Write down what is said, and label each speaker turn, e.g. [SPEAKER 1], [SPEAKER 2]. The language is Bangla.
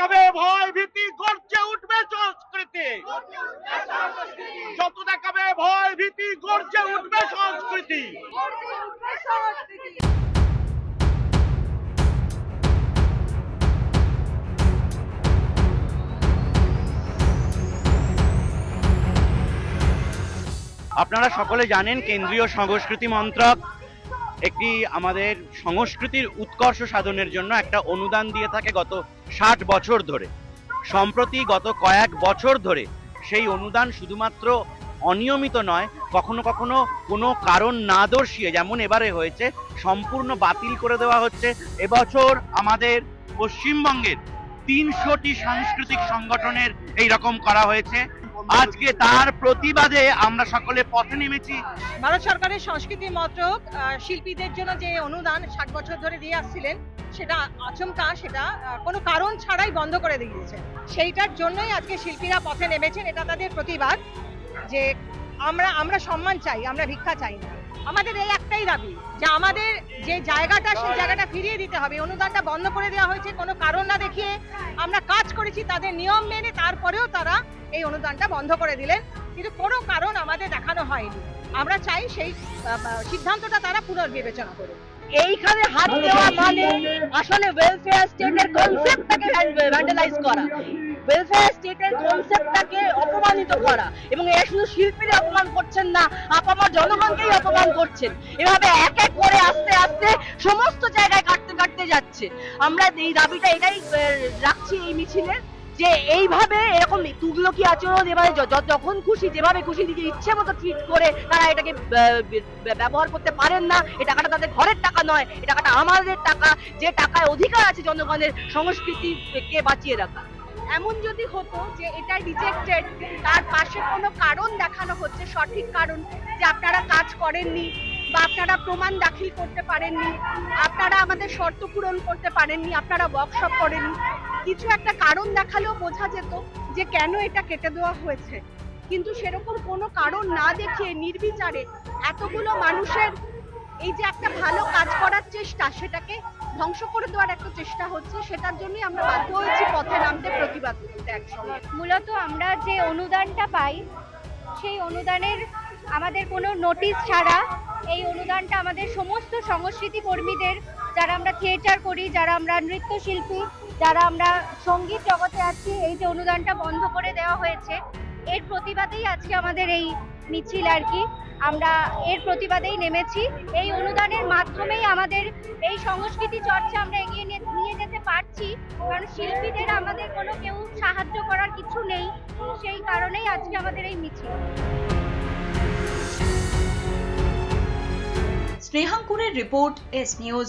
[SPEAKER 1] দেখাবে ভয় ভীতি গর্জে উঠবে সংস্কৃতি, যত দেখাবে ভয় ভীতি গর্জে উঠবে সংস্কৃতি। আপনারা সকলে জানেন কেন্দ্রীয় সংস্কৃতি মন্ত্রক একটি আমাদের সংস্কৃতির উৎকর্ষ সাধনের জন্য একটা অনুদান দিয়ে থাকে গত 60 বছর ধরে। সম্প্রতি গত কয়েক বছর ধরে সেই অনুদান শুধুমাত্র অনিয়মিত নয়, কখনো কখনো কোনো কারণ না দর্শিয়ে, যেমন এবারে হয়েছে, সম্পূর্ণ বাতিল করে দেওয়া হচ্ছে। এবছর আমাদের পশ্চিমবঙ্গের 300টি সাংস্কৃতিক সংগঠনের এই রকম করা হয়েছে। আজকে তার প্রতিবাদে আমরা সকলে পথে নেমেছি।
[SPEAKER 2] ভারত সরকারের সংস্কৃতি মন্ত্রক শিল্পীদের জন্য যে অনুদান 60 বছর ধরে দিয়ে আসছিলেন, সেটা আচমকা, সেটা কোনো কারণ ছাড়াই বন্ধ করে দিয়েছে। সেইটার জন্যই আজকে শিল্পীরা পথে নেমেছেন। এটা তাদের প্রতিবাদ যে আমরা সম্মান চাই, আমরা ভিক্ষা চাই না। আমাদের এই একটাই দাবি যে আমাদের যে জায়গাটা, সেই জায়গাটা ফিরিয়ে দিতে হবে। অনুদানটা বন্ধ করে দেওয়া হয়েছে কোনো কারণ না দেখিয়ে। আমরা কাজ করেছি তাদের নিয়ম মেনে, তারপরেও তারা এই অনুদানটা বন্ধ করে দিলেন, কিন্তু কোনো কারণ আমাদের দেখানো হয়নি। আমরা চাই সেই সিদ্ধান্তটা তারা পুনর্বিবেচনা করুন।
[SPEAKER 3] এইখানে হাত দেওয়া মানে আসলে ওয়েলফেয়ার স্টেটের কনসেপ্টটাকে ভ্যান্ডালাইজ করা, ওয়েলফেয়ার স্টেটের কনসেপ্টটাকে অপমানিত করা। এবং এরা শুধু শিল্পীরা অপমান করছেন না, আপামর জনগণকেই অপমান করছেন। এভাবে এক এক করে আস্তে আস্তে সমস্ত জায়গায় কাটতে যাচ্ছে। আমরা এই দাবিটা এটাই রাখছি এই মিছিলের, যে এইভাবে এরকম তুগলকি আচরণ, এবারে যখন খুশি যেভাবে খুশি নিজের ইচ্ছে মতো ট্রিট করে তারা এটাকে ব্যবহার করতে পারেন না। এই টাকাটা তাদের ঘরের টাকা নয়, এই টাকাটা আমাদের টাকা, যে টাকায় অধিকার আছে জনগণের সংস্কৃতিকে বাঁচিয়ে রাখা।
[SPEAKER 2] এমন যদি হতো যে এটা রিজেক্টেড, তার পাশে কোনো কারণ দেখানো হচ্ছে, সঠিক কারণ, যে আপনারা কাজ করেননি বা আপনারা প্রমাণ দাখিল করতে পারেননি, আপনারা আমাদের শর্ত পূরণ করতে পারেননি, আপনারা ওয়ার্কশপ করেননি, কিছু একটা কারণ দেখালেও বোঝা যেত যে কেন এটা কেটে দেওয়া হয়েছে। কিন্তু সেরকম কোনো কারণ না দেখিয়ে নির্বিচারে এতগুলো মানুষের এই যে একটা ভালো কাজ করার চেষ্টা, সেটাকে ধ্বংস করে দেওয়ার একটা চেষ্টা হচ্ছে। সেটার জন্যই আমরা বাধ্য হয়েছি পথে নামতে, প্রতিবাদ করতে একসঙ্গে।
[SPEAKER 4] মূলত আমরা যে অনুদানটা পাই, সেই অনুদানের আমাদের কোনো নোটিশ ছাড়া এই অনুদানটা আমাদের সমস্ত সংস্কৃতি কর্মীদের, যারা আমরা থিয়েটার করি, যারা আমরা নৃত্যশিল্পী, যারা আমরা সঙ্গীত জগতে আছি, এই যে অনুদানটা বন্ধ করে দেওয়া হয়েছে, এর প্রতিবাদেই আজকে আমাদের এই মিছিল আর কি। আমরা এর প্রতিবাদেই নেমেছি। এই অনুদানের মাধ্যমেই আমাদের এই সংস্কৃতি চর্চা আমরা এগিয়ে নিয়ে যেতে পারছি, কারণ শিল্পীদের আমাদের কোনো কেউ সাহায্য করার কিছু নেই। সেই কারণেই আজকে আমাদের এই মিছিল।
[SPEAKER 5] স্নেহাঙ্কুরের রিপোর্ট, এস নিউজ।